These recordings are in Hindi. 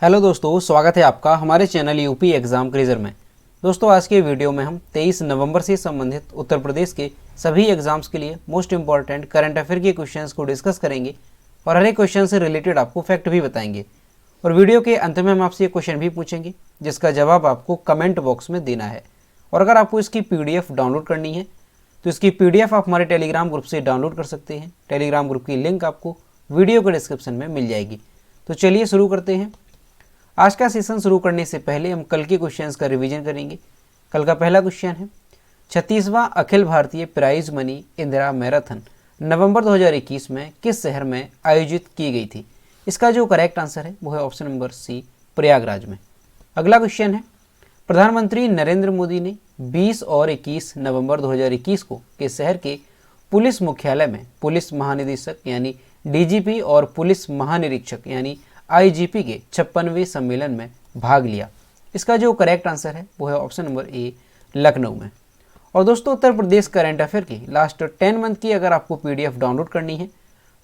हेलो दोस्तों, स्वागत है आपका हमारे चैनल यूपी एग्जाम क्रेजर में। दोस्तों, आज के वीडियो में हम 23 नवंबर से संबंधित उत्तर प्रदेश के सभी एग्जाम्स के लिए मोस्ट इंपॉर्टेंट करंट अफेयर के क्वेश्चंस को डिस्कस करेंगे और हर एक क्वेश्चन से रिलेटेड आपको फैक्ट भी बताएंगे। और वीडियो के अंत में हम आपसे एक क्वेश्चन भी पूछेंगे जिसका जवाब आपको कमेंट बॉक्स में देना है। और अगर आपको इसकी PDF डाउनलोड करनी है तो इसकी PDF आप हमारे टेलीग्राम ग्रुप से डाउनलोड कर सकते हैं। टेलीग्राम ग्रुप की लिंक आपको वीडियो के डिस्क्रिप्शन में मिल जाएगी। तो चलिए शुरू करते हैं। आज का सेशन शुरू करने से पहले हम कल के क्वेश्चंस का रिवीजन करेंगे। कल का पहला क्वेश्चन है 36वां Akhil Bharatiya prize money Indira marathon नवंबर 2021 में किस शहर में आयोजित की गई थी। इसका जो करेक्ट आंसर है वो है ऑप्शन नंबर सी, प्रयागराज में। अगला क्वेश्चन है प्रधानमंत्री नरेंद्र मोदी ने 20 और 21 नवंबर 2021 को किस शहर के पुलिस मुख्यालय में पुलिस महानिदेशक यानी DGP और पुलिस महानिरीक्षक यानी IGP के 56वें सम्मेलन में भाग लिया। इसका जो करेक्ट आंसर है वो है ऑप्शन नंबर ए, लखनऊ में। और दोस्तों, उत्तर प्रदेश करंट अफेयर की लास्ट 10 मंथ की अगर आपको PDF डाउनलोड करनी है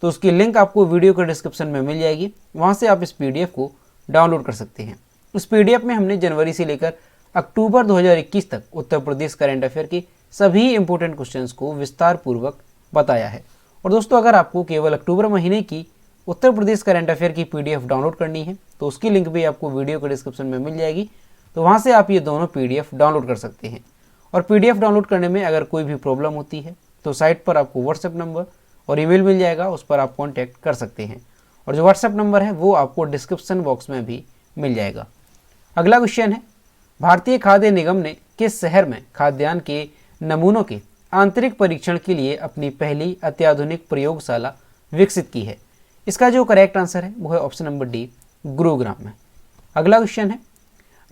तो उसकी लिंक आपको वीडियो के डिस्क्रिप्शन में मिल जाएगी। वहाँ से आप इस PDF को डाउनलोड कर सकते हैं। इस PDF में हमने जनवरी से लेकर अक्टूबर 2021 तक उत्तर प्रदेश करंट अफेयर के सभी इंपॉर्टेंट क्वेश्चंस को विस्तार पूर्वक बताया है। और दोस्तों, अगर आपको केवल अक्टूबर महीने की उत्तर प्रदेश करंट अफेयर की PDF डाउनलोड करनी है तो उसकी लिंक भी आपको वीडियो के डिस्क्रिप्शन में मिल जाएगी। तो वहाँ से आप ये दोनों PDF डाउनलोड कर सकते हैं। और PDF डाउनलोड करने में अगर कोई भी प्रॉब्लम होती है तो साइट पर आपको WhatsApp नंबर और ईमेल मिल जाएगा, उस पर आप कॉन्टैक्ट कर सकते हैं। और जो WhatsApp नंबर है वो आपको डिस्क्रिप्शन बॉक्स में भी मिल जाएगा। अगला क्वेश्चन है भारतीय खाद्य निगम ने किस शहर में खाद्यान्न के नमूनों के आंतरिक परीक्षण के लिए अपनी पहली अत्याधुनिक प्रयोगशाला विकसित की है। इसका जो करेक्ट आंसर है वो है ऑप्शन नंबर डी, गुरुग्राम में। अगला क्वेश्चन है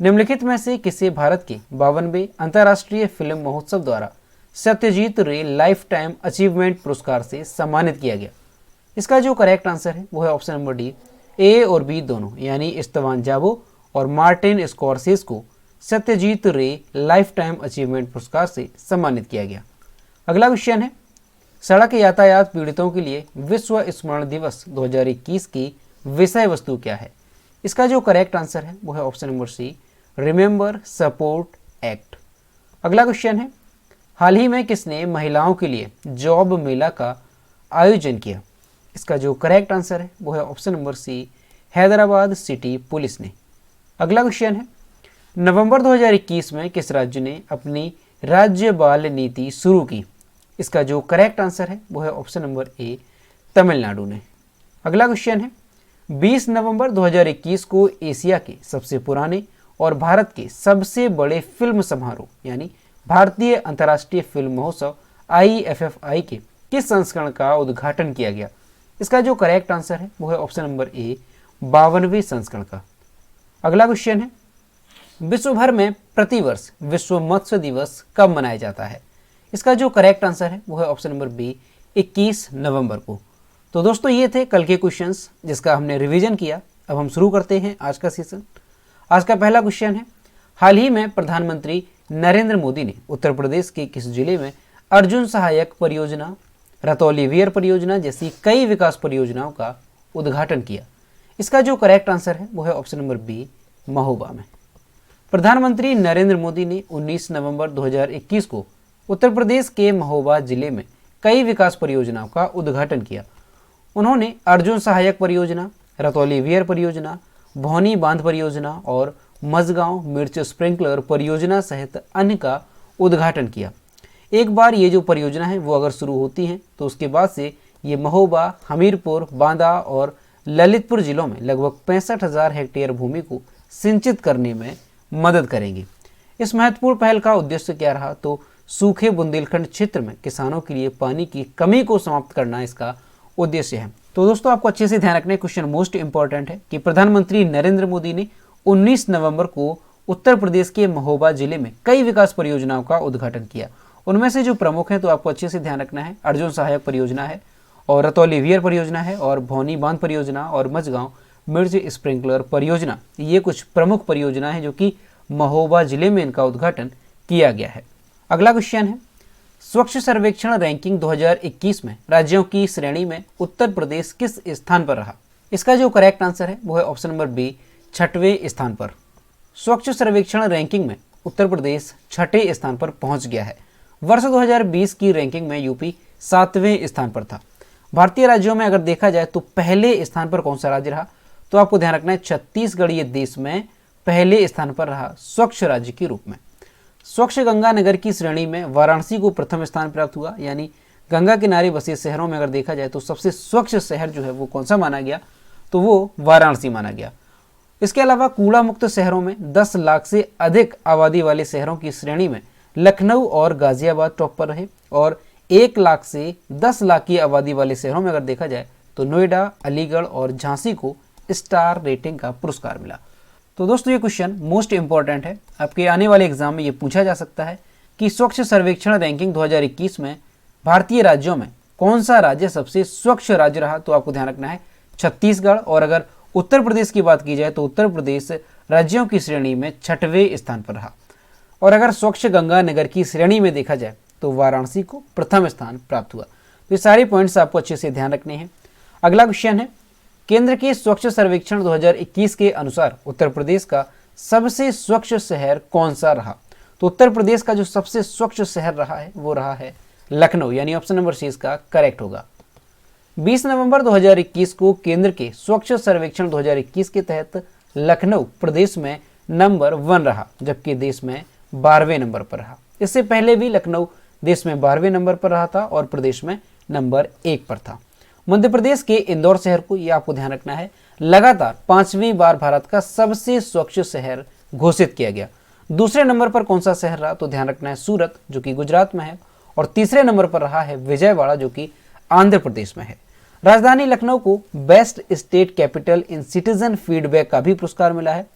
निम्नलिखित में से किसे भारत के 52वें अंतर्राष्ट्रीय फिल्म महोत्सव द्वारा सत्यजीत रे लाइफ टाइम अचीवमेंट पुरस्कार से सम्मानित किया गया। इसका जो करेक्ट आंसर है वो है ऑप्शन नंबर डी, A और B दोनों यानी इस्तवान जाबो और मार्टिन स्कॉर्सेज को सत्यजीत रे लाइफ टाइम अचीवमेंट पुरस्कार से सम्मानित किया गया। अगला क्वेश्चन है सड़क यातायात पीड़ितों के लिए विश्व स्मरण दिवस 2021 की विषय वस्तु क्या है। इसका जो करेक्ट आंसर है वो है option number C, remember support act. अगला क्वेश्चन है हाल ही में किसने महिलाओं के लिए जॉब मेला का आयोजन किया। इसका जो करेक्ट आंसर है वो है option number C, Hyderabad city police ने। अगला क्वेश्चन है नवंबर 2021 में किस राज्य ने अपनी राज्य बाल नीति शुरू की। इसका जो करेक्ट आंसर है वो है ऑप्शन नंबर ए, तमिलनाडु ने। अगला क्वेश्चन है 20 नवंबर 2021 को एशिया के सबसे पुराने और भारत के सबसे बड़े फिल्म समारोह यानी भारतीय अंतर्राष्ट्रीय फिल्म महोत्सव IFFI के किस संस्करण का उद्घाटन किया गया। इसका जो करेक्ट आंसर है वो है ऑप्शन नंबर ए, 52वें संस्करण का। अगला क्वेश्चन है विश्व भर में प्रतिवर्ष विश्व मत्स्य दिवस कब मनाया जाता है। इसका जो करेक्ट आंसर है वो है ऑप्शन नंबर बी, 21 नवंबर को। तो दोस्तों, ये थे कल के क्वेश्चंस जिसका हमने रिवीजन किया। अब हम शुरू करते हैं आज का सेशन। आज का पहला क्वेश्चन है हाल ही में प्रधानमंत्री नरेंद्र मोदी ने उत्तर प्रदेश के किस जिले में अर्जुन सहायक परियोजना, रतौली वियर परियोजना जैसी कई विकास परियोजनाओं का उद्घाटन किया। इसका जो करेक्ट आंसर है वो है ऑप्शन नंबर बी, महोबा में। प्रधानमंत्री नरेंद्र मोदी ने 19 नवंबर 2021 को उत्तर प्रदेश के महोबा जिले में कई विकास परियोजनाओं का उद्घाटन किया। उन्होंने अर्जुन सहायक परियोजना, रतौली वियर परियोजना, भौनी बांध परियोजना और मझगांव मिर्च स्प्रिंकलर परियोजना सहित अन्य का उद्घाटन किया। एक बार ये जो परियोजना है वो अगर शुरू होती हैं तो उसके बाद से ये महोबा, हमीरपुर, बांदा और ललितपुर जिलों में लगभग 65,000 हेक्टेयर भूमि को सिंचित करने में मदद करेंगी। इस महत्वपूर्ण पहल का उद्देश्य क्या रहा, तो सूखे बुंदेलखंड क्षेत्र में किसानों के लिए पानी की कमी को समाप्त करना इसका उद्देश्य है। तो दोस्तों, आपको अच्छे से ध्यान रखना है, क्वेश्चन मोस्ट इंपॉर्टेंट है कि प्रधानमंत्री नरेंद्र मोदी ने 19 नवंबर को उत्तर प्रदेश के महोबा जिले में कई विकास परियोजनाओं का उद्घाटन किया। उनमें से जो प्रमुख हैं तो आपको अच्छे से ध्यान रखना है, अर्जुन सहायक परियोजना है और रतौली वियर परियोजना है और भौनी बांध परियोजना और मझगांव मिर्च स्प्रिंकलर परियोजना। ये कुछ प्रमुख परियोजना है जो कि महोबा जिले में इनका उद्घाटन किया गया है। अगला क्वेश्चन है स्वच्छ सर्वेक्षण रैंकिंग 2021 में राज्यों की श्रेणी में उत्तर प्रदेश किस स्थान पर रहा। इसका जो करेक्ट आंसर है वो है ऑप्शन नंबर बी, 6वें स्थान पर। स्वच्छ सर्वेक्षण रैंकिंग में उत्तर प्रदेश 6ठे स्थान पर पहुंच गया है। वर्ष 2020 की रैंकिंग में यूपी 7वें स्थान पर था। भारतीय राज्यों में अगर देखा जाए तो पहले स्थान पर कौन सा राज्य रहा, तो आपको ध्यान रखना है छत्तीसगढ़ ये देश में पहले स्थान पर रहा स्वच्छ राज्य के रूप में। स्वच्छ गंगा नगर की श्रेणी में वाराणसी को प्रथम स्थान प्राप्त हुआ, यानी गंगा किनारे बसे शहरों में अगर देखा जाए तो सबसे स्वच्छ शहर जो है वो कौन सा माना गया, तो वो वाराणसी माना गया। इसके अलावा कूड़ा मुक्त शहरों में 10 लाख से अधिक आबादी वाले शहरों की श्रेणी में लखनऊ और गाजियाबाद टॉप पर रहे, और 1 लाख से 10 लाख की आबादी वाले शहरों में अगर देखा जाए तो नोएडा, अलीगढ़ और झांसी को स्टार रेटिंग का पुरस्कार मिला। तो दोस्तों ये क्वेश्चन मोस्ट इंपॉर्टेंट है, आपके आने वाले एग्जाम में ये पूछा जा सकता है कि स्वच्छ सर्वेक्षण रैंकिंग 2021 में भारतीय राज्यों में कौन सा राज्य सबसे स्वच्छ राज्य रहा, तो आपको ध्यान रखना है छत्तीसगढ़। और अगर उत्तर प्रदेश की बात की जाए तो उत्तर प्रदेश राज्यों की श्रेणी में 6वें स्थान पर रहा। और अगर स्वच्छ गंगा नगर की श्रेणी में देखा जाए तो वाराणसी को प्रथम स्थान प्राप्त हुआ। तो ये सारे पॉइंट्स आपको अच्छे से ध्यान रखने हैं। अगला क्वेश्चन है, केंद्र के स्वच्छ सर्वेक्षण 2021 के अनुसार उत्तर प्रदेश का सबसे स्वच्छ शहर कौन सा रहा, तो उत्तर प्रदेश का जो सबसे स्वच्छ शहर रहा है वो रहा है लखनऊ, यानी ऑप्शन नंबर सी इसका करेक्ट होगा। 20 नवंबर 2021 को केंद्र के स्वच्छ सर्वेक्षण 2021 के तहत लखनऊ प्रदेश में नंबर 1 रहा, जबकि देश में 12वें नंबर पर रहा। इससे पहले भी लखनऊ देश में 12वें नंबर पर रहा था और प्रदेश में नंबर 1 पर था। मध्य प्रदेश के इंदौर शहर को, ये आपको ध्यान रखना है, लगातार 5वीं बार भारत का सबसे स्वच्छ शहर घोषित किया गया। दूसरे नंबर पर कौन सा शहर रहा, तो ध्यान रखना है सूरत, जो कि गुजरात में है, और तीसरे नंबर पर रहा है विजयवाड़ा, जो कि आंध्र प्रदेश में है। राजधानी लखनऊ को best state capital in citizen feedback का भी पुरस्कार मिला है।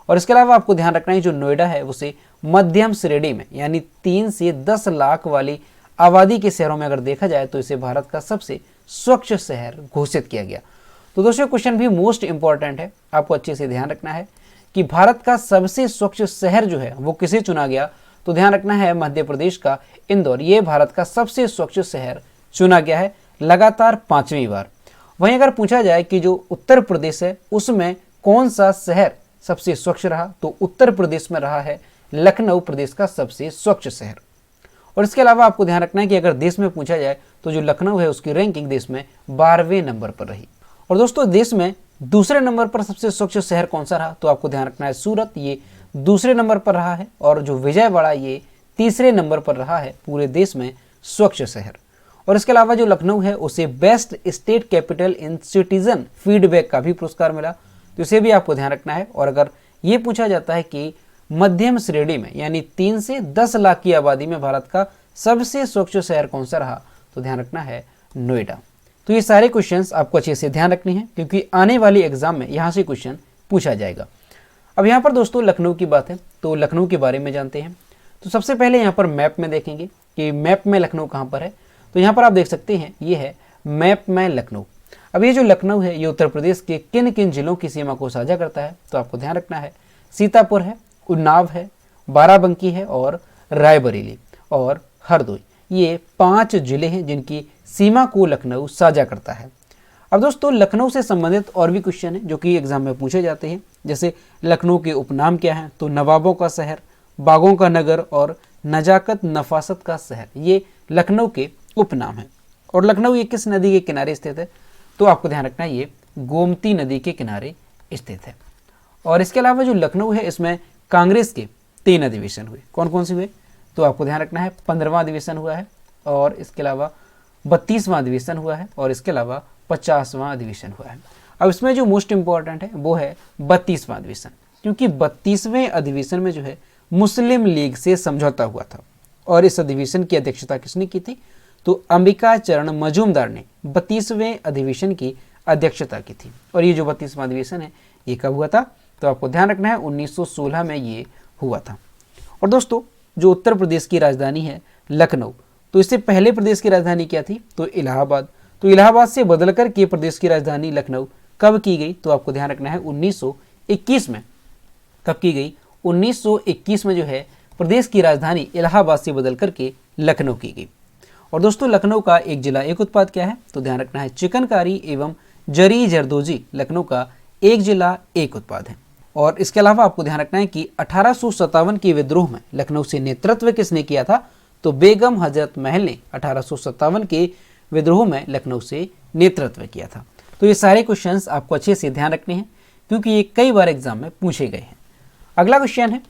और इसके अलावा आपको ध्यान रखना है जो नोएडा है उसे मध्यम श्रेणी में, यानी 3 से 10 लाख वाली आबादी के शहरों में अगर देखा जाए तो इसे भारत का सबसे स्वच्छ शहर घोषित किया गया। तो दोस्तों क्वेश्चन भी मोस्ट इंपॉर्टेंट है, आपको अच्छे से ध्यान रखना है कि भारत का सबसे स्वच्छ शहर जो है वो किसे चुना गया, तो ध्यान रखना है मध्य प्रदेश का इंदौर, ये भारत का सबसे स्वच्छ शहर चुना गया है लगातार 5वीं बार। वहीं अगर पूछा जाए कि जो उत्तर प्रदेश है उसमें कौन सा शहर सबसे स्वच्छ रहा, तो उत्तर प्रदेश में रहा है लखनऊ प्रदेश का सबसे स्वच्छ शहर। और इसके अलावा आपको ध्यान रखना है कि अगर देश में पूछा जाए तो जो लखनऊ है उसकी रैंकिंग देश में 12वें नंबर पर रही। और दोस्तों देश में दूसरे नंबर पर सबसे स्वच्छ शहर कौन सा रहा, तो आपको ध्यान रखना है सूरत, ये दूसरे नंबर पर रहा है, और जो विजयवाड़ा ये तीसरे नंबर पर रहा है पूरे देश में स्वच्छ शहर। और इसके अलावा जो लखनऊ है उसे best state capital in citizen feedback का भी पुरस्कार मिला, तो इसे भी आपको ध्यान रखना है। और अगर ये पूछा जाता है कि मध्यम श्रेणी में यानी 3 से 10 लाख की आबादी में भारत का सबसे स्वच्छ शहर कौन सा रहा, तो ध्यान रखना है नोएडा। तो ये सारे क्वेश्चंस आपको अच्छे से ध्यान रखने हैं क्योंकि आने वाली एग्जाम में यहाँ से क्वेश्चन पूछा जाएगा। अब यहाँ पर दोस्तों लखनऊ की बात है तो लखनऊ के बारे में जानते हैं। तो सबसे पहले यहाँ पर मैप में देखेंगे कि मैप में लखनऊ कहाँ पर है। तो यहाँ पर आप देख सकते हैं ये है मैप में लखनऊ। अब ये जो लखनऊ है ये उत्तर प्रदेश के किन किन जिलों की सीमा को साझा करता है, तो आपको ध्यान रखना है सीतापुर है, उन्नाव है, बाराबंकी है और रायबरेली और हरदोई, ये 5 जिले हैं जिनकी सीमा को लखनऊ साझा करता है। अब दोस्तों लखनऊ से संबंधित और भी क्वेश्चन हैं जो कि एग्जाम में पूछे जाते हैं, जैसे लखनऊ के उपनाम क्या हैं, तो नवाबों का शहर, बागों का नगर और नजाकत नफासत का शहर, ये लखनऊ के उपनाम हैं। और लखनऊ ये किस नदी के किनारे स्थित है, तो आपको ध्यान रखना है ये गोमती नदी के किनारे स्थित है। और इसके अलावा जो लखनऊ है इसमें कांग्रेस के 3 अधिवेशन हुए, कौन कौन से हुए, तो आपको ध्यान रखना है 15वां अधिवेशन हुआ है, और इसके अलावा 32वां अधिवेशन हुआ है, और इसके अलावा 50वां अधिवेशन हुआ है। अब इसमें जो मोस्ट इंपॉर्टेंट है वो है 32वां अधिवेशन, क्योंकि 32वें अधिवेशन में जो है मुस्लिम लीग से समझौता हुआ था। और इस अधिवेशन की अध्यक्षता किसने की थी, तो अंबिका चरण मजूमदार ने 32वें अधिवेशन की अध्यक्षता की थी। और ये जो 32वां अधिवेशन है ये कब हुआ था, तो आपको ध्यान रखना है 1916 में ये हुआ था। और दोस्तों जो उत्तर प्रदेश की राजधानी है लखनऊ, तो इससे पहले प्रदेश की राजधानी क्या थी, तो इलाहाबाद। तो इलाहाबाद से बदलकर के प्रदेश की राजधानी लखनऊ कब की गई, तो आपको ध्यान रखना है 1921 में। कब की गई, 1921 में जो है प्रदेश की राजधानी इलाहाबाद से बदल करके लखनऊ की गई। और दोस्तों लखनऊ का एक जिला एक उत्पाद क्या है, तो ध्यान रखना है चिकनकारी एवं जरी जरदोजी लखनऊ का एक जिला एक उत्पाद है। और इसके अलावा आपको ध्यान रखना है कि 1857 के विद्रोह में लखनऊ से नेतृत्व किसने किया था, तो बेगम हजरत महल ने 1857 के विद्रोह में लखनऊ से नेतृत्व किया था। तो ये सारे क्वेश्चंस आपको अच्छे से ध्यान रखने हैं क्योंकि ये कई बार एग्जाम में पूछे गए हैं। अगला क्वेश्चन है,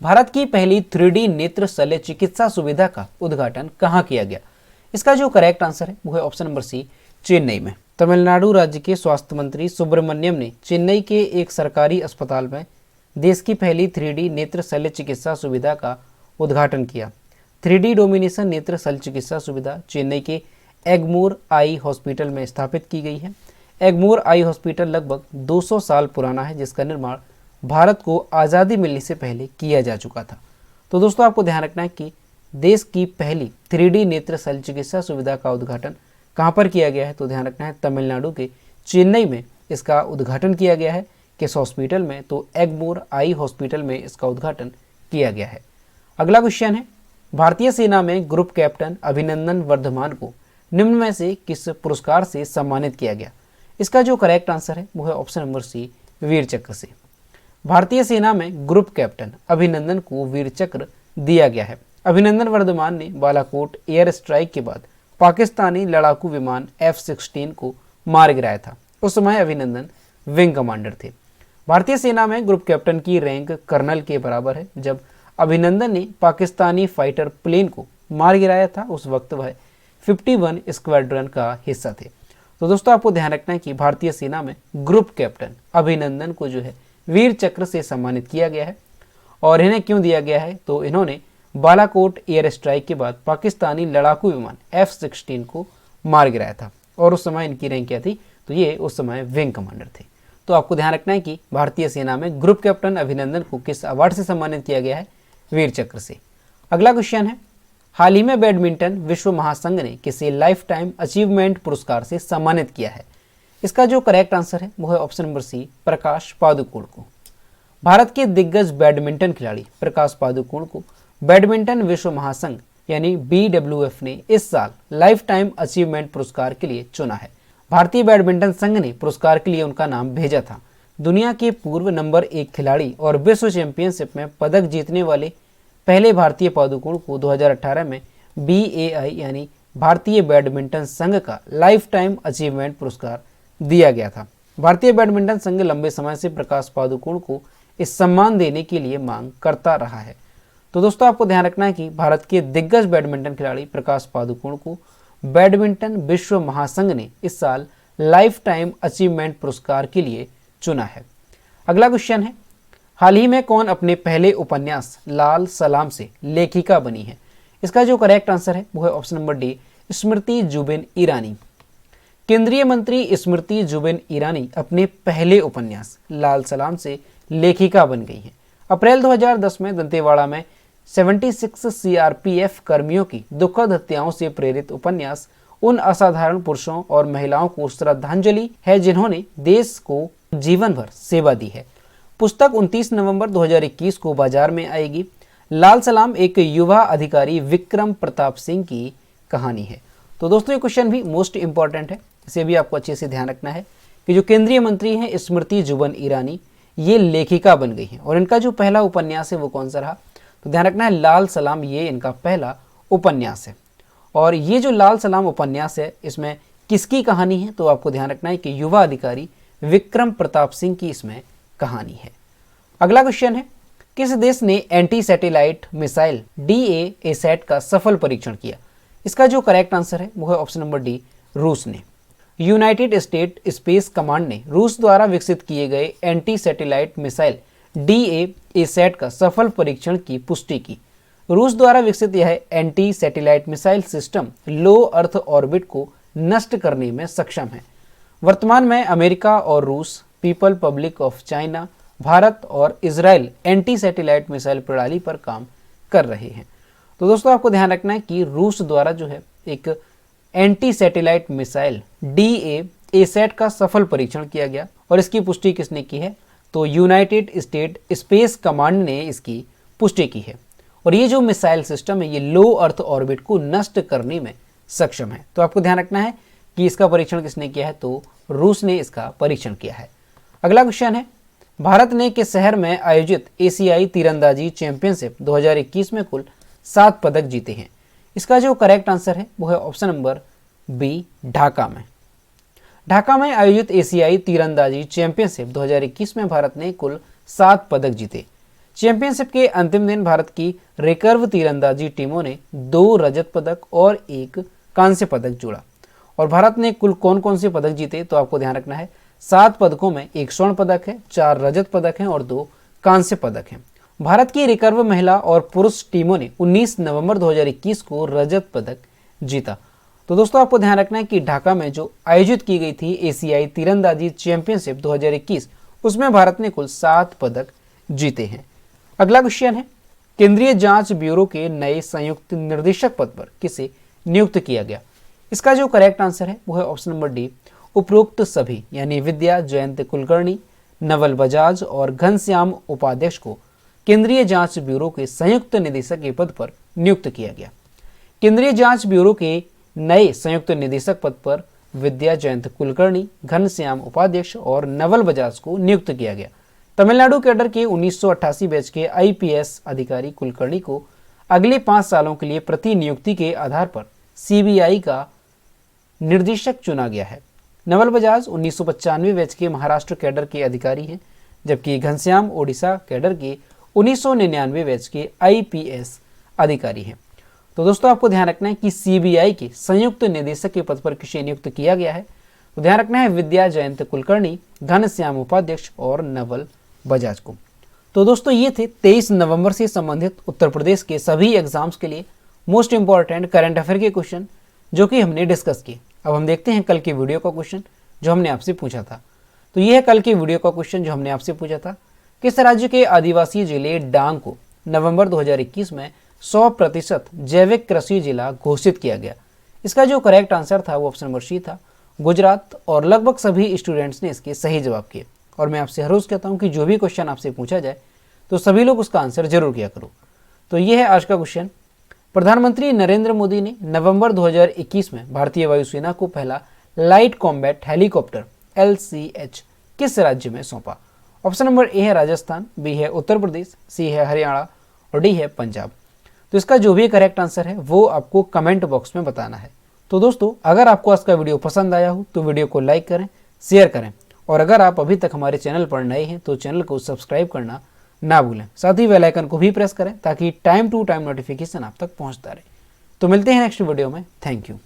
भारत की पहली 3D नेत्र शल्य चिकित्सा सुविधा का उद्घाटन कहाँ किया गया। इसका जो करेक्ट आंसर है वो है ऑप्शन नंबर सी, चेन्नई में। तमिलनाडु राज्य के स्वास्थ्य मंत्री सुब्रमण्यम ने चेन्नई के एक सरकारी अस्पताल में देश की पहली 3D नेत्र शल्य चिकित्सा सुविधा का उद्घाटन किया। 3D डोमिनेशन नेत्र शल्य चिकित्सा सुविधा चेन्नई के एगमोर आई हॉस्पिटल में स्थापित की गई है। एगमोर आई हॉस्पिटल लगभग 200 साल पुराना है, जिसका निर्माण भारत को आज़ादी मिलने से पहले किया जा चुका था। तो दोस्तों आपको ध्यान रखना है कि देश की पहली 3D नेत्र शल्य चिकित्सा सुविधा का उद्घाटन कहाँ पर किया गया है, तो ध्यान रखना है तमिलनाडु के चेन्नई में इसका उद्घाटन किया गया है। किस हॉस्पिटल में, तो एगमोर आई हॉस्पिटल में इसका उद्घाटन किया गया है। अगला क्वेश्चन है, भारतीय सेना में ग्रुप कैप्टन अभिनंदन वर्धमान को निम्न में से किस पुरस्कार से सम्मानित किया गया। इसका जो करेक्ट आंसर है वो है ऑप्शन नंबर सी, वीर चक्र से। भारतीय सेना में ग्रुप कैप्टन अभिनंदन को वीर चक्र दिया गया है। अभिनंदन वर्धमान ने बालाकोट एयर स्ट्राइक के बाद पाकिस्तानी लड़ाकू विमान F-16 को मार गिराया था। उस समय अभिनंदन विंग कमांडर थे। भारतीय सेना में ग्रुप कैप्टन की रैंक कर्नल के बराबर है। जब अभिनंदन ने पाकिस्तानी फाइटर प्लेन को मार गिराया था उस वक्त वह 51 स्क्वाड्रन का हिस्सा थे। तो दोस्तों आपको ध्यान रखना है कि भारतीय सेना में ग्रुप कैप्टन अभिनंदन को जो है वीर चक्र से सम्मानित किया गया है। और इन्हें क्यों दिया गया है, तो इन्होंने बालाकोट एयर स्ट्राइक के बाद पाकिस्तानी लड़ाकू विमान F-16 को मार गिराया था और उस समय इनकी रैंक क्या थी, तो ये उस समय विंग कमांडर थे। तो आपको ध्यान रखना है कि भारतीय सेना में ग्रुप कैप्टन अभिनंदन को किस अवार्ड से सम्मानित किया गया है, वीर चक्र से। अगला क्वेश्चन है, हाल ही में बैडमिंटन विश्व महासंघ ने किसे लाइफ टाइम अचीवमेंट पुरस्कार से सम्मानित किया है। इसका जो करेक्ट आंसर है वो है ऑप्शन नंबर सी, प्रकाश पादुकोण को। भारत के दिग्गज बैडमिंटन खिलाड़ी प्रकाश पादुकोण को बैडमिंटन विश्व महासंघ यानी BWF ने इस साल लाइफ टाइम अचीवमेंट पुरस्कार के लिए चुना है। भारतीय बैडमिंटन संघ ने पुरस्कार के लिए उनका नाम भेजा था। दुनिया के पूर्व नंबर 1 खिलाड़ी और विश्व चैंपियनशिप में पदक जीतने वाले पहले भारतीय पादुकोण को 2018 में BAI यानी भारतीय बैडमिंटन संघ का लाइफ टाइम अचीवमेंट पुरस्कार दिया गया था। भारतीय बैडमिंटन संघ लंबे समय से प्रकाश पादुकोण को इस सम्मान देने के लिए मांग करता रहा है। तो दोस्तों आपको ध्यान रखना है कि भारत के दिग्गज बैडमिंटन खिलाड़ी प्रकाश पादुकोण को बैडमिंटन विश्व महासंघ ने इस साल लाइफ टाइम अचीवमेंट पुरस्कार के लिए चुना है। अगला क्वेश्चन है, हाल ही में कौन अपने पहले उपन्यास लाल सलाम से लेखिका बनी है। इसका जो करेक्ट आंसर है वो है option number D, Smriti Zubin Irani. केंद्रीय मंत्री स्मृति जुबिन ईरानी अपने पहले उपन्यास लाल सलाम से लेखिका बन गई हैं। अप्रैल 2010 में दंतेवाड़ा में 76 CRPF कर्मियों की दुखद हत्याओं से प्रेरित उपन्यास उन असाधारण पुरुषों और महिलाओं को श्रद्धांजलि है जिन्होंने देश को जीवन भर सेवा दी है। पुस्तक 29 नवंबर 2021 को बाजार में आएगी। लाल सलाम एक युवा अधिकारी विक्रम प्रताप सिंह की कहानी है। तो दोस्तों ये क्वेश्चन भी मोस्ट इंपॉर्टेंट है, इसे भी आपको अच्छे से ध्यान रखना है कि जो केंद्रीय मंत्री हैं स्मृति जुबिन ईरानी ये लेखिका बन गई हैं और इनका जो पहला उपन्यास है वो कौन सा रहा, तो ध्यान रखना है लाल सलाम ये इनका पहला उपन्यास है। और ये जो लाल सलाम उपन्यास है इसमें किसकी कहानी है, तो आपको ध्यान रखना है कि युवा अधिकारी विक्रम प्रताप सिंह की इसमें कहानी है। अगला क्वेश्चन है, किस देश ने एंटी सैटेलाइट मिसाइल DA-ASAT का सफल परीक्षण किया। इसका जो करेक्ट आंसर है वो है ऑप्शन नंबर डी, रूस ने। यूनाइटेड स्टेट स्पेस कमांड ने रूस द्वारा विकसित किए गए एंटी सैटेलाइट मिसाइल DA-ASAT का सफल परीक्षण की पुष्टि की। रूस द्वारा विकसित यह एंटी सैटेलाइट मिसाइल सिस्टम लो अर्थ ऑर्बिट को नष्ट करने में सक्षम है। वर्तमान में अमेरिका और रूस, people public of China, Bharat और इजराइल एंटी सैटेलाइट मिसाइल प्रणाली पर काम कर रहे हैं। तो दोस्तों आपको ध्यान रखना है कि रूस द्वारा जो है एक एंटी सैटेलाइट मिसाइल DA-ASAT का सफल परीक्षण किया गया और इसकी पुष्टि किसने की है, तो यूनाइटेड स्टेट स्पेस कमांड ने इसकी पुष्टि की है। और ये जो मिसाइल सिस्टम है ये लो अर्थ ऑर्बिट को नष्ट करने में सक्षम है। तो आपको ध्यान रखना है कि इसका परीक्षण किसने किया है, तो रूस ने इसका परीक्षण किया है। अगला क्वेश्चन है, भारत ने किस शहर में आयोजित एशियाई तीरंदाजी चैंपियनशिप 2021 में कुल 7 पदक जीते हैं? इसका जो करेक्ट आंसर है वो है ऑप्शन नंबर बी, ढाका में। ढाका में आयोजित एशियाई तीरंदाजी चैंपियनशिप 2021 में भारत ने कुल 7 पदक जीते। चैंपियनशिप के अंतिम दिन भारत की रिकर्व तीरंदाजी टीमों ने 2 रजत पदक और 1 कांस्य पदक जोड़ा। और भारत ने कुल कौन कौन से पदक जीते, तो आपको ध्यान रखना है 7 पदकों में 1 स्वर्ण पदक है, 4 रजत पदक हैं और 2 कांस्य पदक हैं। भारत की रिकर्व महिला और पुरुष टीमों ने 19 नवंबर 2021 को रजत पदक जीता। तो दोस्तों आपको ध्यान रखना है कि ढाका में जो आयोजित की गई थी एशियाई तीरंदाजी चैंपियनशिप 2021, उसमें भारत ने कुल 7 पदक जीते हैं। अगला क्वेश्चन है, केंद्रीय जांच ब्यूरो के नए संयुक्त निर्देशक पद पर किसे नियुक्त किया गया? इसका जो करेक्ट आंसर है वो है ऑप्शन नंबर डी, उपरोक्त सभी, यानी विद्या जयंत कुलकर्णी, नवल बजाज और घनश्याम उपाध्यक्ष को केंद्रीय जांच ब्यूरो के संयुक्त निदेशक के पद पर नियुक्त किया गया। केंद्रीय जांच ब्यूरो के नए संयुक्त निदेशक पद पर विद्या जयंत कुलकर्णी, घनश्याम उपाध्यक्ष और नवल बजाज को नियुक्त किया गया। तमिलनाडु कैडर के 1988 बैच के आईपीएस अधिकारी कुलकर्णी को अगले 5 सालों के लिए प्रति नियुक्ति के आधार पर सीबीआई का निर्देशक चुना गया है। नवल बजाज 1995 बैच के महाराष्ट्र कैडर के अधिकारी हैं, जबकि घनश्याम ओडिशा कैडर के 1999 बैच के आईपीएस अधिकारी हैं। तो दोस्तों आपको ध्यान रखना है कि सीबीआई के संयुक्त निदेशक के पद पर किसे नियुक्त किया गया है, तो ध्यान रखना है विद्या जयंत कुलकर्णी, घनश्याम उपाध्यक्ष और नवल बजाज को। तो दोस्तों ये थे 23 नवंबर से संबंधित उत्तर प्रदेश के सभी एग्जाम्स के लिए मोस्ट इंपॉर्टेंट करंट अफेयर के क्वेश्चन जो कि हमने डिस्कस किए। अब हम देखते हैं कल के वीडियो का क्वेश्चन जो हमने आपसे पूछा था। तो यह है कल के वीडियो का क्वेश्चन जो हमने आपसे पूछा था, किस राज्य के आदिवासी जिले डांग को नवंबर 2021 में 100% जैविक कृषि जिला घोषित किया गया? इसका जो करेक्ट आंसर था वो ऑप्शन नंबर सी था, गुजरात। और लगभग सभी स्टूडेंट्स ने इसके सही जवाब किए। और मैं आपसे हर रोज कहता हूं कि जो भी क्वेश्चन आपसे पूछा जाए तो सभी लोग उसका आंसर जरूर किया करो। तो ये है आज का क्वेश्चन, प्रधानमंत्री नरेंद्र मोदी ने नवंबर 2021 में भारतीय वायुसेना को पहला लाइट कॉम्बैट हेलीकॉप्टर LCH किस राज्य में सौंपा? ऑप्शन नंबर ए है राजस्थान, बी है उत्तर प्रदेश, सी है हरियाणा और डी है पंजाब। तो इसका जो भी करेक्ट आंसर है वो आपको कमेंट बॉक्स में बताना है। तो दोस्तों अगर आपको आज का वीडियो पसंद आया हो तो वीडियो को लाइक करें, शेयर करें और अगर आप अभी तक हमारे चैनल पर नए हैं तो चैनल को सब्सक्राइब करना ना भूलें। साथ ही बेल आइकन को भी प्रेस करें ताकि टाइम टू टाइम नोटिफिकेशन आप तक पहुंचता रहे। तो मिलते हैं नेक्स्ट वीडियो में। Thank you.